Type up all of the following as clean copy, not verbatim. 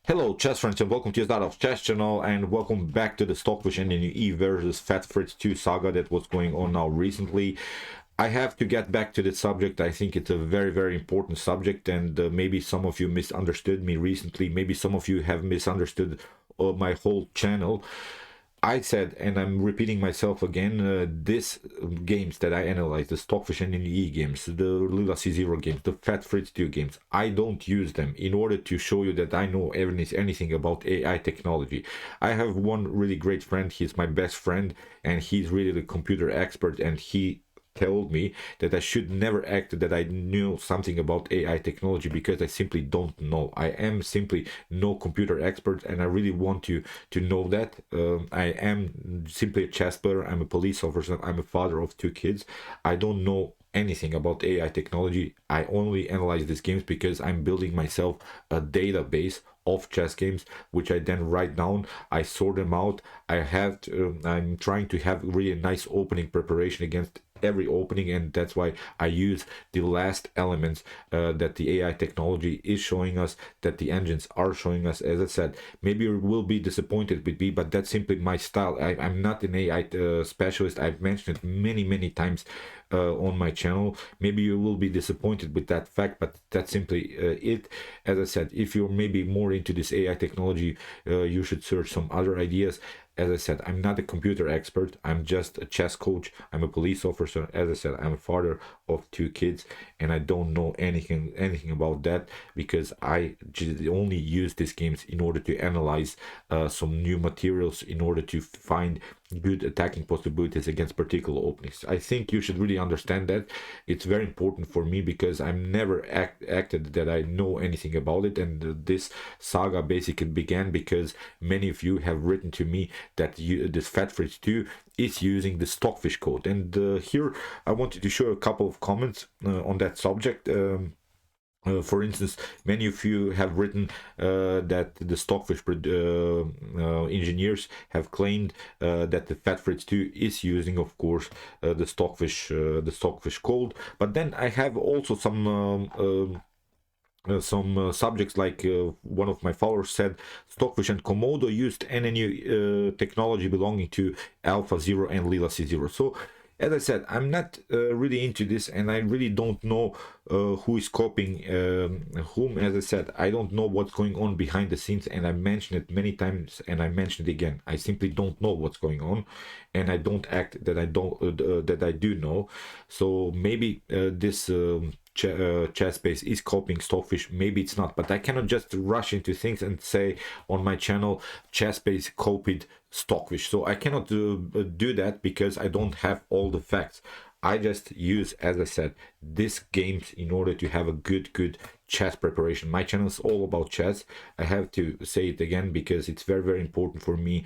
Hello, chess friends, and welcome to Start of Chess channel, and welcome back to the Stockfish and NUE versus Fat Fritz 2 saga that was going on now recently. I have to get back to the subject. I think it's a very important subject, and maybe some of you misunderstood me recently. Maybe some of you have misunderstood my whole channel. I said, and I'm repeating myself again, these games that I analyze, the Stockfish and NE games, the Lila C0 games, the Fat Fritz 2 games, I don't use them in order to show you that I know anything about AI technology. I have one really great friend, he's my best friend, and he's really the computer expert, and he told me that I should never act that I knew something about AI technology because I simply don't know. I am simply no computer expert, and I really want you to know that. I am simply a chess player. I'm a police officer. I'm a father of two kids. I don't know anything about AI technology. I only analyze these games because I'm building myself a database of chess games, which I then write down. I sort them out. I'm trying to have really nice opening preparation against every opening, and that's why I use the last elements that the AI technology is showing us, that the engines are showing us. As I said, maybe you will be disappointed with me, but that's simply my style. I'm not an AI specialist. I've mentioned it many times on my channel. Maybe you will be disappointed with that fact, but that's simply it. As I said, if you're maybe more into this AI technology, you should search some other ideas. As I said, I'm not a computer expert. I'm just a chess coach. I'm a police officer. As I said, I'm a father of two kids, and I don't know anything about that because I just only use these games in order to analyze some new materials, in order to find good attacking possibilities against particular openings. I think you should really understand that. It's very important for me because I'm never acted that I know anything about it, and this saga basically began because many of you have written to me that this Fat Fritz 2 is using the Stockfish code, and here I wanted to show a couple of comments on that subject. For instance, many of you have written that the Stockfish engineers have claimed that the Fat Fritz 2 is using, of course, the Stockfish code. But then I have also some subjects like one of my followers said Stockfish and Komodo used NNU technology belonging to Alpha Zero and Lila C0. So as I said, I'm not really into this, and I really don't know who is copying whom. As I said, I don't know what's going on behind the scenes, and I mentioned it many times, and I mentioned it again. I simply don't know what's going on, and I don't act that I don't that I do know. So maybe this. Chess base is copying Stockfish, maybe it's not, but I cannot just rush into things and say on my channel chess base copied Stockfish. So I cannot do that because I don't have all the facts. I just use, as I said, these games in order to have a good chess preparation. My channel is all about chess. I have to say it again because it's very important for me,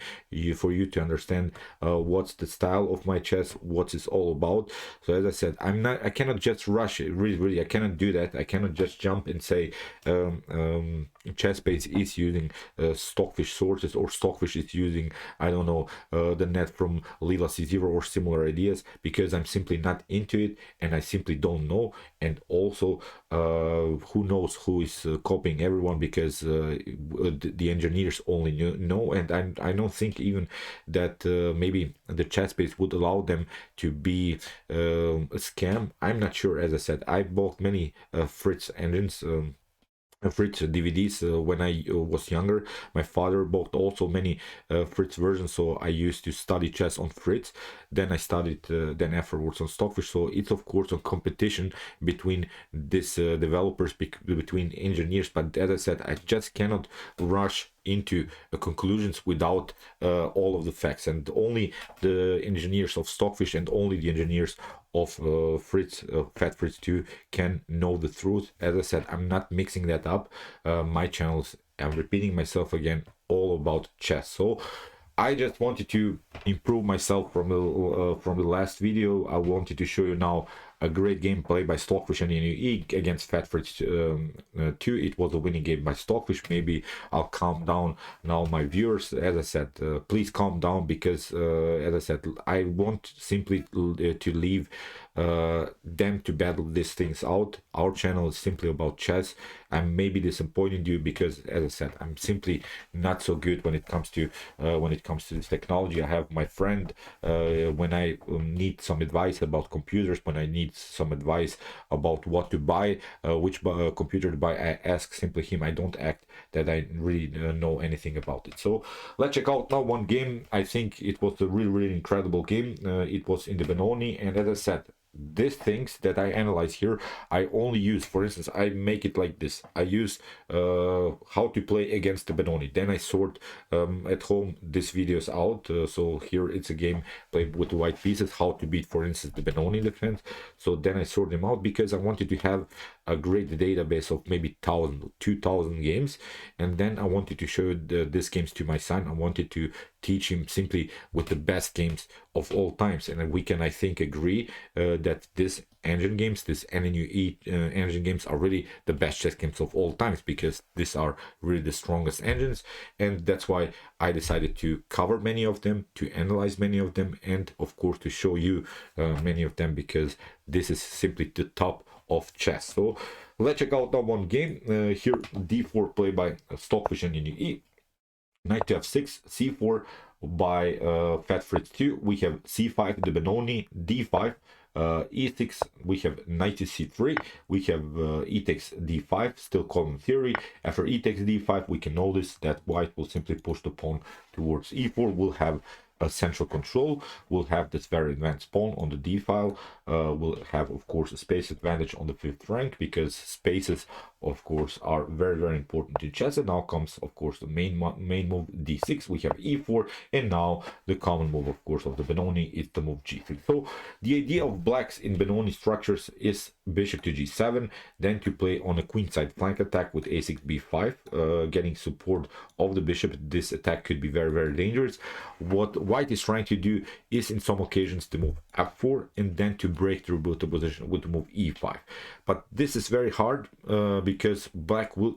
for you to understand what's the style of my chess, what it's all about. So as I said, I cannot just rush it. Really, I cannot do that. I cannot just jump and say chess base is using Stockfish sources, or Stockfish is using, I don't know, the net from Lila C0 or similar ideas, because I'm simply not into it, and I simply don't know. And also who knows who is copying everyone, because the engineers only know, and I don't think even that maybe the chat space would allow them to be a scam. I'm not sure. As I said, I bought many Fritz engines, Fritz DVDs when I was younger. My father bought also many Fritz versions, so I used to study chess on Fritz. Then I studied then afterwards on Stockfish. So it's of course a competition between these developers, between engineers. But as I said, I just cannot rush into conclusions without all of the facts, and only the engineers of Stockfish and only the engineers of Fat Fritz 2 can know the truth. As I said, I'm not mixing that up. My channels, I'm repeating myself again, all about chess. So I just wanted to improve myself from the last video. I wanted to show you now a great gameplay by Stockfish and NUE against Fat Fritz 2. It was a winning game by Stockfish. Maybe I'll calm down now, my viewers. As I said, please calm down, because as I said, I want simply to leave them to battle these things out. Our channel is simply about chess. I'm maybe disappointing you because, as I said, I'm simply not so good when it comes to this technology. I have my friend when I need some advice about computers, when I need some advice about what to buy, which computer to buy, I ask simply him. I don't act that I really know anything about it. So let's check out now one game. I think it was a really incredible game. It was in the Benoni, and as I said, these things that I analyze here, I only use, for instance, I make it like this. I use how to play against the Benoni. Then I sort at home these videos out. So here it's a game played with white pieces, how to beat, for instance, the Benoni defense. So then I sort them out because I wanted to have a great database of maybe 1,000, 2,000 games. And then I wanted to show these games to my son. I wanted to teach him simply with the best games of all times. And we can, I think, agree that this engine games, this NNUE engine games are really the best chess games of all times, because these are really the strongest engines. And that's why I decided to cover many of them, to analyze many of them, and of course to show you many of them, because this is simply the top of chess. So let's check out that one game. Here d4 played by Stockfish and NNUE, knight to f6, c4 by Fat Fritz 2. We have c5, the Benoni, d5, e6, we have knight to c3, we have e takes d5, still common theory. After e takes d5, we can notice that white will simply push the pawn towards e4. We'll have a central control, we'll have this very advanced pawn on the d file, we'll have of course a space advantage on the fifth rank, because spaces of course are very important in chess. And now comes of course the main move d6, we have e4, and now the common move of course of the Benoni is the move g3. So the idea of blacks in Benoni structures is bishop to g7, then to play on a queenside flank attack with a6 b5, getting support of the bishop. This attack could be very dangerous. What white is trying to do is in some occasions to move f4 and then to break through the position with the move e5. But this is very hard because black will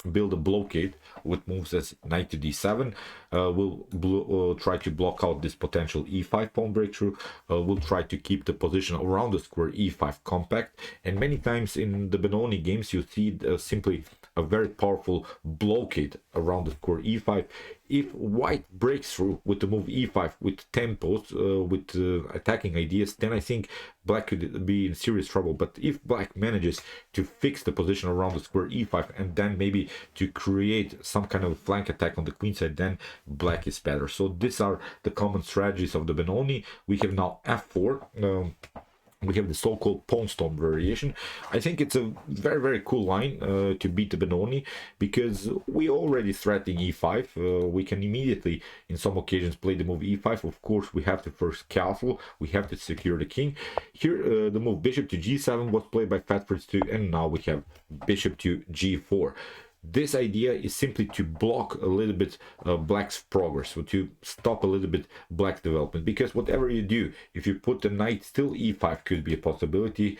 build a blockade with moves as knight to d7, will try to block out this potential e5 pawn breakthrough, will try to keep the position around the square e5 compact. And many times in the Benoni games you see simply a very powerful blockade around the square e5. If white breaks through with the move e5 with tempos, with attacking ideas, then I think black could be in serious trouble. But if black manages to fix the position around the square e5 and then maybe to create some kind of flank attack on the queen side, then black is better. So these are the common strategies of the Benoni. We have now f4. We have the so-called pawn storm variation. I think it's a very cool line to beat the Benoni, because we already threatening e5. We can immediately in some occasions play the move e5. Of course we have to first castle, we have to secure the king. Here the move bishop to g7 was played by Fat Fritz 2, and now we have bishop to g4. This idea is simply to block a little bit black's progress, so to stop a little bit black development, because whatever you do, if you put the knight, still e5 could be a possibility,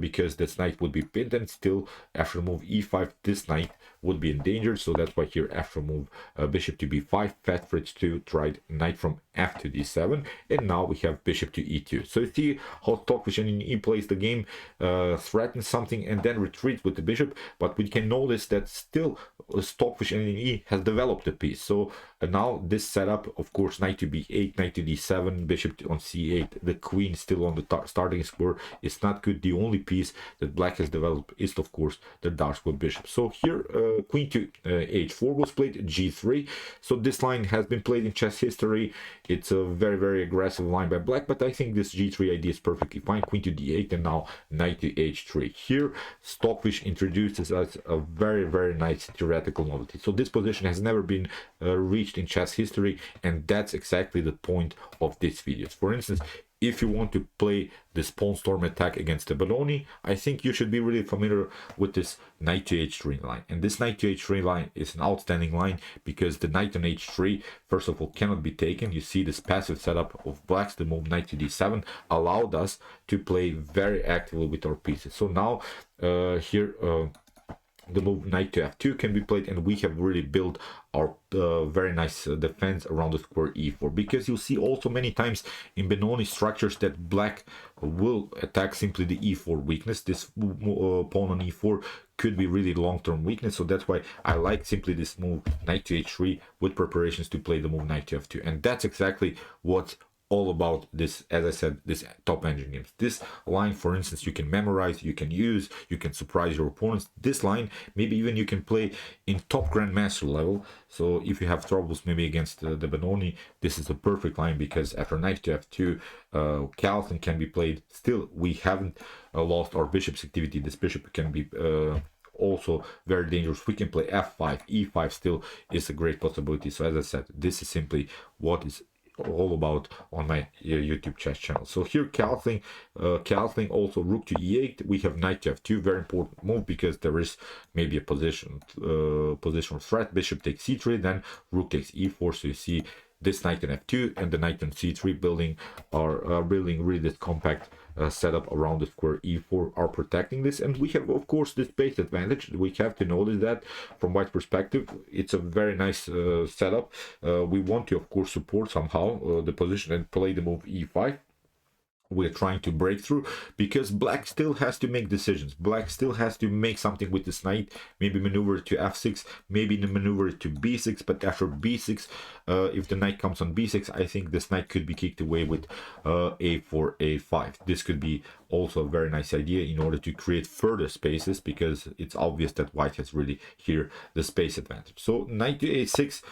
because this knight would be pinned, and still after move e5 this knight would be endangered. So that's why here after move bishop to b5, Fat Fritz 2 tried knight from f to d7, and now we have bishop to e2. So you see how Stockfish and NNUE plays the game, threatens something and then retreats with the bishop. But we can notice that still Stockfish and NNUE has developed a piece. So now this setup, of course, knight to b8, knight to d7, bishop on c8, the queen still on the starting square is not good. The only piece that black has developed is of course the dark square bishop. So here queen to h4 was played, g3. So this line has been played in chess history. It's a very aggressive line by black, but I think this g3 idea is perfectly fine. Queen to d8, and now knight to h3. Here Stockfish introduces us a very nice theoretical novelty. So this position has never been reached in chess history, and that's exactly the point of this video. For instance, if you want to play this pawn storm attack against the Benoni, I think you should be really familiar with this knight to h3 line. And this knight to h3 line is an outstanding line, because the knight on h3 first of all cannot be taken. You see this passive setup of blacks, the move knight to d7 allowed us to play very actively with our pieces. So now here the move knight to f2 can be played, and we have really built our very nice defense around the square e4, because you'll see also many times in Benoni structures that black will attack simply the e4 weakness. This pawn on e4 could be really long-term weakness, so that's why I like simply this move knight to h3 with preparations to play the move knight to f2. And that's exactly what all about this, as I said, this top engine games. This line, for instance, you can memorize, you can use, you can surprise your opponents. This line maybe even you can play in top grandmaster level. So if you have troubles maybe against the Benoni, this is a perfect line, because after knight to f2 Calvin can be played. Still, we haven't lost our bishop's activity. This bishop can be also very dangerous. We can play f5, e5 still is a great possibility. So as I said, this is simply what is all about on my YouTube chess channel. So here Calvin also rook to e8. We have knight to f2, very important move, because there is maybe a positional threat. Bishop takes c3, then rook takes e4. So you see this knight on f2 and the knight on c3 building are building really this compact setup around the square e4 are protecting this. And we have, of course, this space advantage. We have to notice that from white perspective, it's a very nice setup. We want to, of course, support somehow the position and play the move e5. We're trying to break through, because black still has to make decisions. Black still has to make something with this knight, maybe maneuver to f6, maybe maneuver to b6. But after b6, if the knight comes on b6, I think this knight could be kicked away with a4, a5. This could be also a very nice idea in order to create further spaces, because it's obvious that white has really here the space advantage. So knight to a6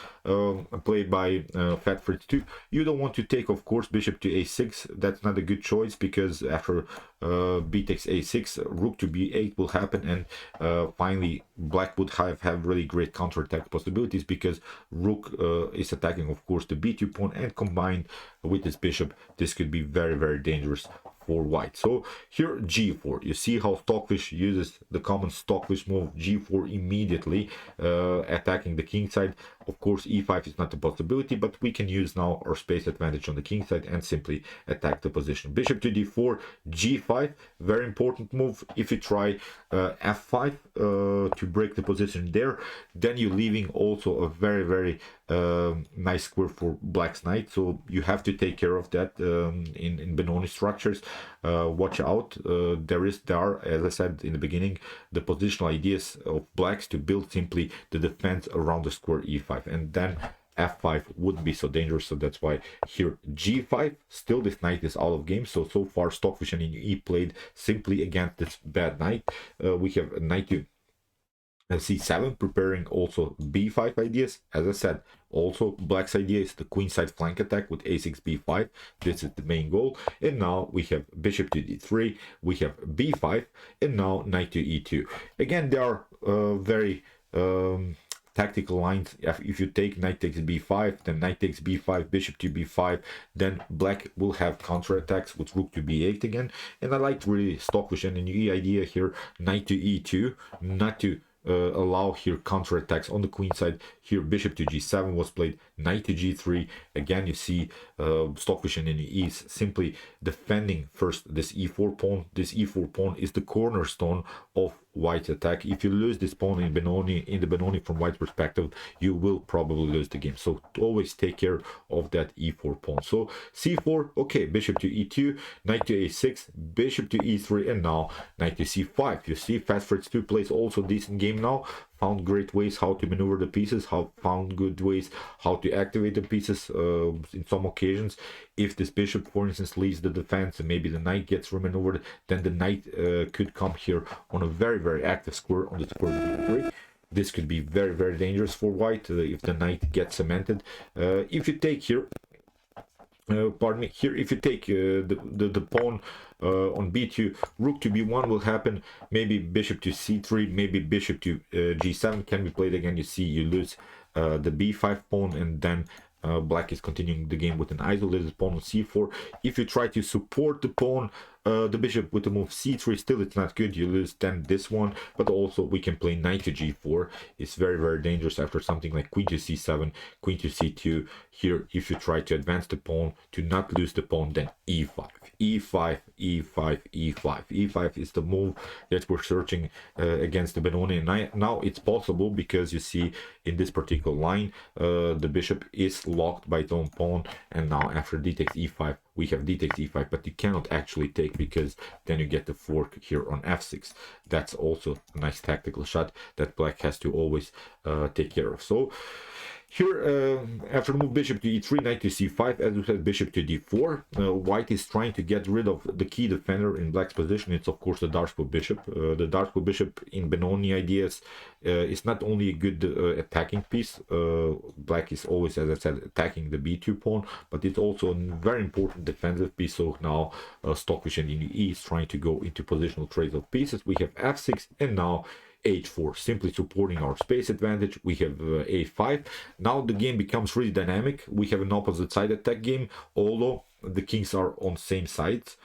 played by Fat Fritz 2. You don't want to take, of course, bishop to a6. That's not a good choice, because after b takes a6, rook to b8 will happen, and finally black would have really great counterattack possibilities, because rook is attacking, of course, the b2 pawn, and combined with this bishop, this could be very, very dangerous for white. So here g4, you see how Stockfish uses the common Stockfish move g4 immediately, attacking the king side. Of course, e5 is not a possibility, but we can use now our space advantage on the king side and simply attack the position. Bishop to d4, g5, very important move. If you try f5 to break the position there, then you're leaving also a very, very nice square for black's knight. So you have to take care of that in Benoni structures. Watch out. There are, as I said in the beginning, the positional ideas of blacks to build simply the defense around the square e5, and then f5 wouldn't be so dangerous. So that's why here g5, still this knight is out of game. So far Stockfish and E played simply against this bad knight. We have a knight to c7, preparing also b5 ideas. As I said, also black's idea is the queenside flank attack with a6 b5. This is the main goal. And now we have bishop to d3, we have b5, and now knight to e2. Again, there are very tactical lines. If you take knight takes b5, then knight takes b5, bishop to b5, then black will have counterattacks with rook to b8 again. And I like really Stockfish and the new idea here, knight to e2, not to allow here counterattacks on the queen side. Here bishop to g7 was played, knight to g3. Again, you see Stockfish and E is simply defending first this e4 pawn. This e4 pawn is the cornerstone of white's attack. If you lose this pawn in the Benoni from white's perspective, you will probably lose the game. So always take care of that e4 pawn. So c4, okay, bishop to e2, knight to a6, bishop to e3, and now knight to c5. You see Fat Fritz 2 plays also decent game now. Found great ways how to maneuver the pieces, found good ways how to activate the pieces in some occasions. If this bishop, for instance, leaves the defense and maybe the knight gets remaneuvered, then the knight could come here on a very, very active square on the square b3. This could be very, very dangerous for white if the knight gets cemented. If you take here, pardon me, here if you take the pawn on b2, rook to b1 will happen, maybe bishop to c3, maybe bishop to g7 can be played again. You see you lose the b5 pawn, and then black is continuing the game with an isolated pawn on c4. If you try to support the pawn The bishop with the move c3, still it's not good, you lose then this one, but also we can play knight to g4. It's very, very dangerous after something like queen to c7, queen to c2. Here, if you try to advance the pawn, to not lose the pawn, then e5, e5, e5, e5. e5 is the move that we're searching against the Benoni, and now it's possible because you see in this particular line, the bishop is locked by its own pawn, and now after d takes e5, we have d takes e5, but you cannot actually take because then you get the fork here on f6. That's also a nice tactical shot that black has to always take care of. So here, after move bishop to e3, knight to c5, as we said, bishop to d4. White is trying to get rid of the key defender in black's position. It's, of course, the dark bishop. The dark bishop in Benoni ideas is not only a good attacking piece. Black is always, as I said, attacking the b2 pawn, but it's also a very important defensive piece. So now Stockfish and E is trying to go into positional trades of pieces. We have f6 and now h4, simply supporting our space advantage. We have a5. Now the game becomes really dynamic. We have an opposite side attack game, although the kings are on same sides.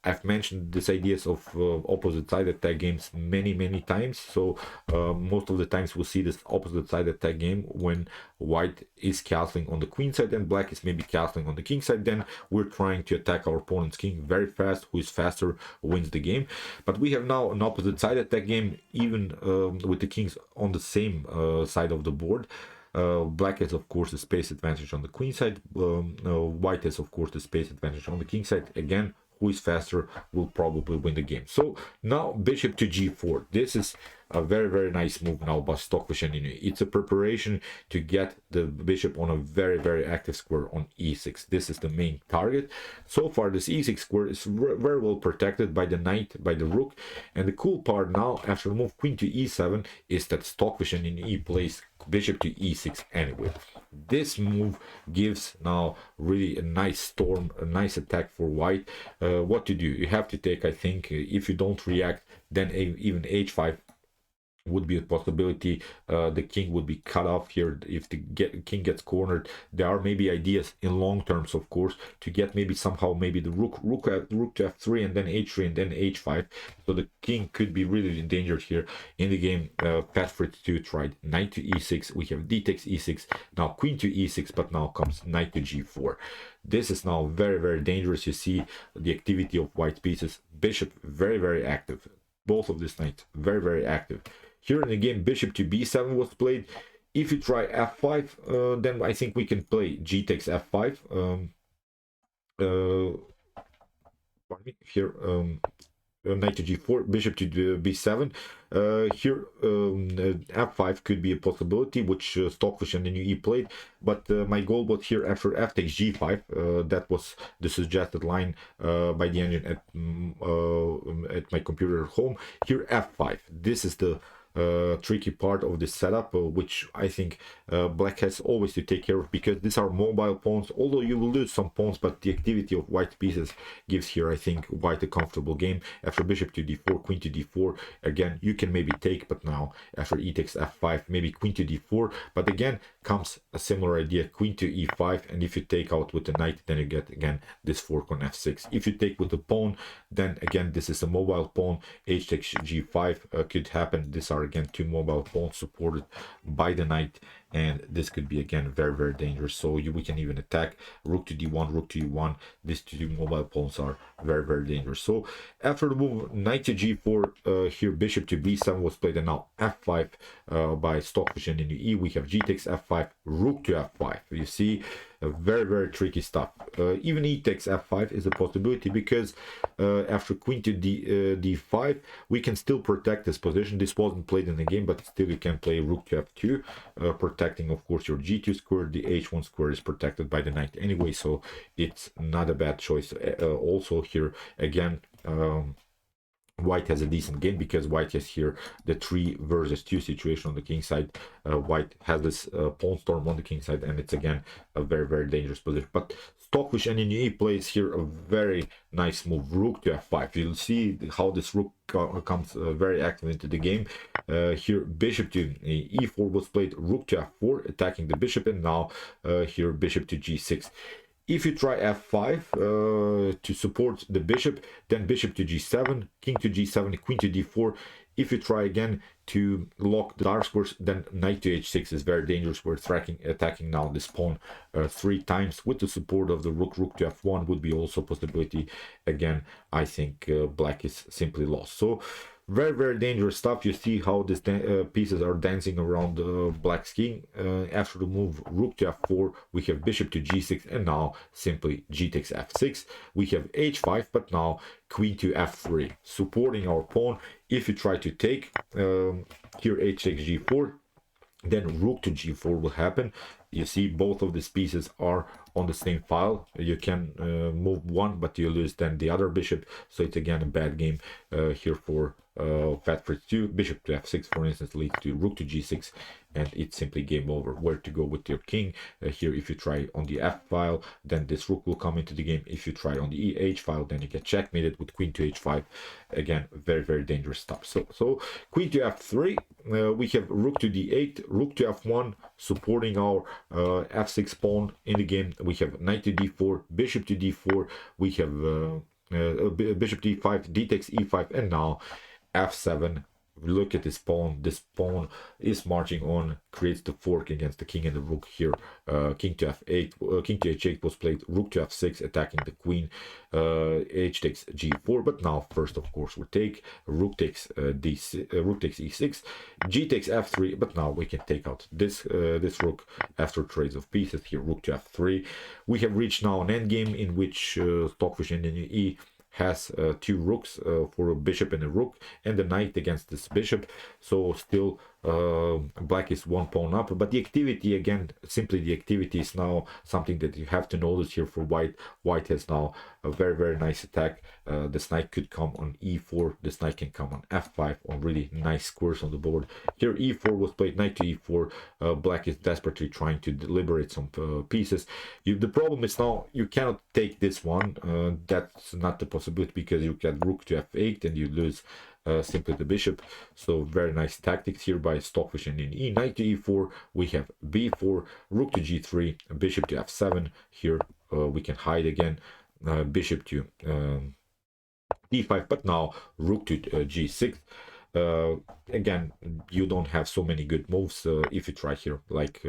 I've mentioned these ideas of opposite side attack games many times. So most of the times we'll see this opposite side attack game when white is castling on the queen side and black is maybe castling on the king side. Then we're trying to attack our opponent's king very fast. Who is faster wins the game. But we have now an opposite side attack game, even with the kings on the same side of the board. Black has, of course, the space advantage on the queen side. White has, of course, the space advantage on the king side. Again, who is faster will probably win the game. So now bishop to g4. This is a very nice move now by Stockfish and Benoni. It's a preparation to get the bishop on a very active square on e6. This is the main target. So far this e6 square is very well protected by the knight, by the rook, and the cool part now after the move queen to e7 is that Stockfish and Benoni plays bishop to e6 anyway. This move gives now really a nice storm, a nice attack for white. What to do? You have to take, I think, if you don't react, then even h5 would be a possibility. The king would be cut off here if the king gets cornered. There are maybe ideas in long terms, of course, to get maybe somehow maybe the rook to f3 and then h3 and then h5. So the king could be really endangered here in the game. Fritz 2 tried knight to e6. We have d takes e6. Now queen to e6, but now comes knight to g4. This is now very dangerous. You see the activity of white pieces. Bishop very active. Both of these knights very active. Here in the game, bishop to b7 was played. If you try f5, then I think we can play g takes f5. Pardon me. Here, knight to g4, bishop to b7. Here, f5 could be a possibility, which Stockfish and Benoni played. But my goal was here after f takes g5. That was the suggested line by the engine at my computer at home. Here, f5. This is the tricky part of this setup, which I think black has always to take care of, because these are mobile pawns. Although you will lose some pawns, but the activity of white pieces gives here, I think, white a comfortable game. After bishop to d4, queen to d4, again you can maybe take, but now after e takes f5, maybe queen to d4. But again comes a similar idea, queen to e5, and if you take out with the knight, then you get again this fork on f6. If you take with the pawn, then again this is a mobile pawn. H takes g5 could happen. These are again two mobile pawns supported by the knight, and this could be again very dangerous. So we can even attack rook to d1, rook to e1. These two mobile pawns are very dangerous. So after the move knight to g4, here bishop to b7 was played, and now f5 by Stockfish and Benoni. We have g takes f5, rook to f5. You see, very tricky stuff. Even e takes f5 is a possibility, because after queen to d5 we can still protect this position. This wasn't played in the game, but still you can play rook to f2, protecting of course your g2 square. The h1 square is protected by the knight anyway, so it's not a bad choice. Also here again, white has a decent game, because white has here the 3 versus 2 situation on the king side. White has this pawn storm on the king side, and it's again a very dangerous position. But Stockfish and Benoni plays here a very nice move, rook to f5. You'll see how this rook comes very active into the game. Here bishop to e4 was played, rook to f4 attacking the bishop, and now here bishop to g6. If you try f5 to support the bishop, then bishop to g7, king to g7, queen to d4. If you try again to lock the dark squares, then knight to h6 is very dangerous. We're attacking now this pawn 3 times with the support of the rook. Rook to f1 would be also a possibility. Again, I think black is simply lost. So very, very dangerous stuff. You see how these pieces are dancing around black's king. After the move rook to f4, we have bishop to g6, and now simply g takes f6. We have h5, but now queen to f3, supporting our pawn. If you try to take, here h takes g4, then rook to g4 will happen. You see both of these pieces are on the same file. You can move one, but you lose then the other bishop. So it's again a bad game here for Fat Fritz 2. Bishop to f6, for instance, leads to rook to g6, and it's simply game over. Where to go with your king? Here, if you try on the f file, then this rook will come into the game. If you try on the h file, then you get checkmated with queen to h5. Again, very, very dangerous stuff. So queen to f3, we have rook to d8, rook to f1, supporting our f6 pawn in the game. We have knight to d4, bishop to d4. We have bishop d5, d takes e5, and now f7. Look at this pawn. This pawn is marching on, creates the fork against the king and the rook here. King to f8, king to h8 was played, rook to f6, attacking the queen. H takes g4, but now first, of course, we take rook takes rook takes e6, g takes f3, but now we can take out this rook after trades of pieces. Here, rook to f3. We have reached now an endgame in which Stockfish and E has 2 rooks for a bishop and a rook, and the knight against this bishop. So still black is 1 pawn up, but the activity, again, simply the activity is now something that you have to notice here for white. White has now a very, very nice attack. This knight could come on e4, this knight can come on f5, on really nice squares on the board. Here e4 was played, knight to e4. Black is desperately trying to liberate some pieces. The problem is now you cannot take this one. That's not the possibility, because you get rook to f8 and you lose simply the bishop. So very nice tactics here by Stockfish. And in knight to e4, we have b4, rook to g3, bishop to f7. Here we can hide again, bishop to d5, but now rook to g6. Again, you don't have so many good moves if you try here, like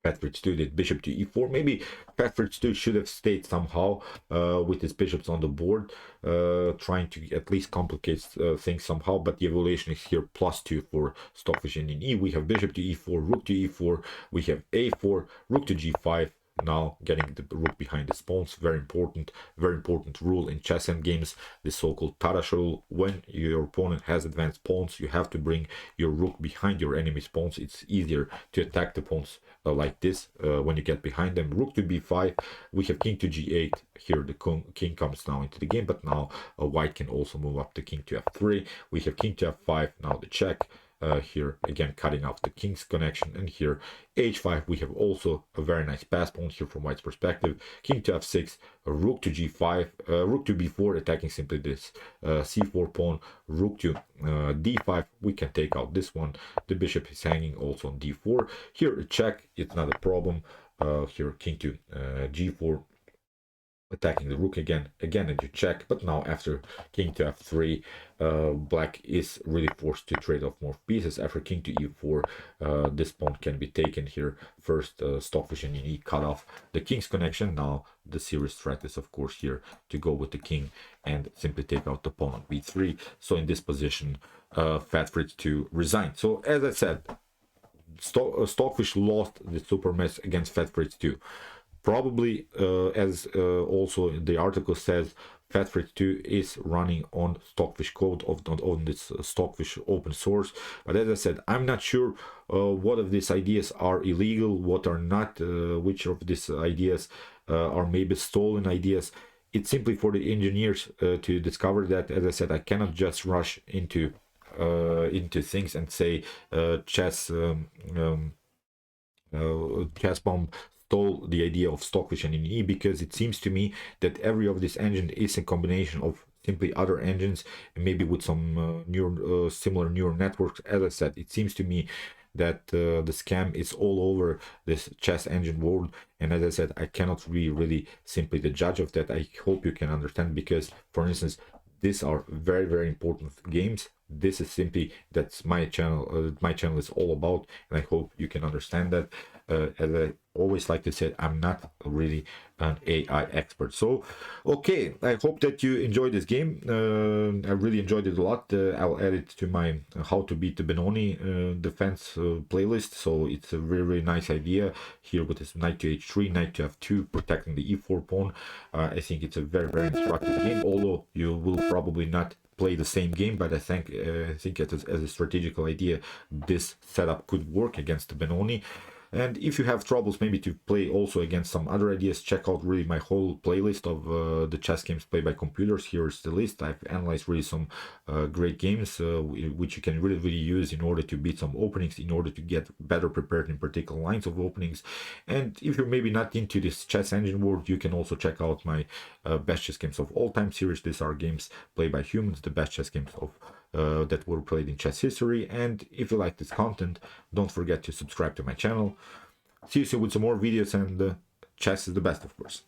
Fat Fritz 2 did, bishop to e4. Maybe Fat Fritz 2 should have stayed somehow with his bishops on the board, trying to at least complicate things somehow, but the evaluation is here +2 for Stockfish. And in E, we have bishop to e4, rook to e4, we have a4, rook to g5. Now getting the rook behind his pawns, very important rule in chess and games, the so-called Tarash rule. When your opponent has advanced pawns, you have to bring your rook behind your enemy's pawns. It's easier to attack the pawns like this when you get behind them. Rook to b5, we have king to g8. Here the king comes now into the game, but now white can also move up the king to f3. We have king to f5, now the check. Here again cutting off the king's connection, and here h5 we have also a very nice pass pawn here from white's perspective. King to f6, rook to g5, rook to b4, attacking simply this c4 pawn. Rook to d5, we can take out this one. The bishop is hanging also on d4. Here a check, it's not a problem. Here king to g4, attacking the rook again and you check. But now after king to f3, black is really forced to trade off more pieces. After king to e4, this pawn can be taken here. First Stockfish and E cut off the king's connection. Now the serious threat is, of course, here to go with the king and simply take out the pawn on b3. So in this position, Fat Fritz to resign. So as I said, Stockfish lost the super mess against Fat Fritz 2. Probably, as also the article says, Fat Fritz 2 is running on Stockfish code, on this Stockfish open source. But as I said, I'm not sure what of these ideas are illegal, what are not, which of these ideas are maybe stolen ideas. It's simply for the engineers to discover that. As I said, I cannot just rush into things and say chess bomb stole the idea of Stockfish and E, because it seems to me that every of this engine is a combination of simply other engines, maybe with some similar neural networks. As I said, it seems to me that the scam is all over this chess engine world. And as I said, I cannot be really simply the judge of that. I hope you can understand, because for instance, these are very, very important games. This is simply, that's my channel. My channel is all about, and I hope you can understand that. As I always like to say, I'm not really an AI expert. So, okay, I hope that you enjoyed this game. I really enjoyed it a lot. I'll add it to my How to Beat the Benoni defense playlist. So it's a very, very nice idea here with this knight to h3, knight to f2, protecting the e4 pawn. I think it's a very, very instructive game, although you will probably not play the same game, but I think as a strategical idea, this setup could work against the Benoni. And if you have troubles maybe to play also against some other ideas, check out really my whole playlist of the chess games played by computers. Here's the list. I've analyzed really some great games which you can really use in order to beat some openings, in order to get better prepared in particular lines of openings. And if you're maybe not into this chess engine world, you can also check out my best chess games of all time series. These are games played by humans, the best chess games of that were played in chess history. And if you like this content, don't forget to subscribe to my channel. See you soon with some more videos, and chess is the best, of course.